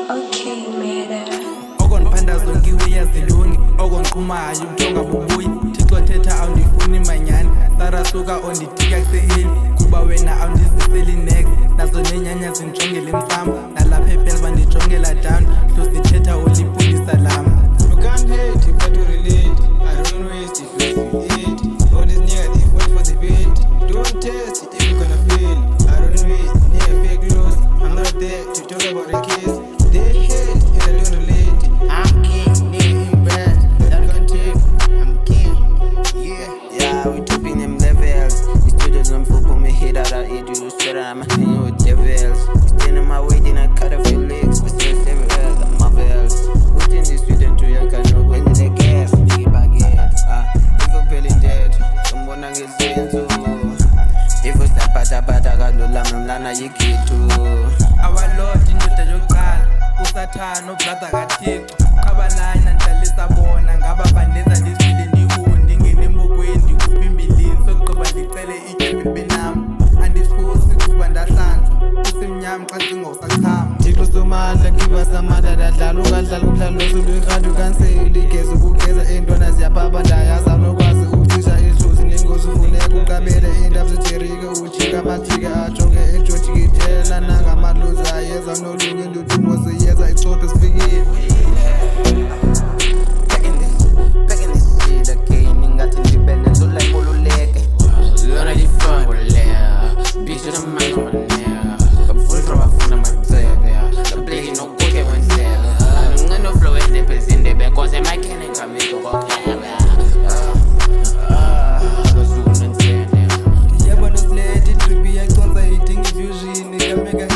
Okay, mera. Okondiphanda zonke uyazilungi okonqumayo umthonga bubuyi Thixo thetha awundifuni manyani sarasuka onditika kusehili kuba wena awundiziseli next nazo nenyanya zindijongela emsamo nalapha ephela bandijongela down hlosithetha ulipulisa lam. You can't hate it, but you relate. I don't waste it, you eat. All this near they fall for the bait. Don't test it if you gonna fail. I don't wait, near fake news. I'm not there to talk about the case. They hate and I don't relate. I'm king, name bad. That can take, I'm king. Yeah, we tripping them levels. The students don't fuck with me, hate that I eat you. Straight I'm hanging with devils. Stand in my way, then I cut off your legs. But still everywhere, the marvels. Within the student to young can know when they gas. Big baguette. If you're feeling dead, someone I get sent to. If you step at a bataga, Lola, Mlana, you get to. Our Lord indoda yokuqala usathana obrother kaThixo qabalanya ndlalisa bona ngaba bandeza ndisile ndihundi ngene embokweni ndikuphi imbilini sokugqiba ndicele ityhubhe benam andisifusi kuba ndahlanjwa kusimnyama xa singosachama Thixo somandla give us amandla dadlala ungadlala umdlalo osuluyirandi ukanseli igeza ukugeza iintwana ziyaphapha ndayaza nokwazi ukucisha ihluzi nengozi ufuneka uqabele iindaba zejerike ujika amathika ajonge ejojikithela nangamalozi ayeza nolunge ndudumo siyeza icotho sifikile Packing this shit again, ingathi ndibele nzula ululeke. Lona lifana bolea, bitch to my man. Full from a phone my baby. The play no cook it when say. I'm no flow in the place in the back cause my cannon come to go. yebo nosiledi trip yayiconsa idinga ifusion ikameka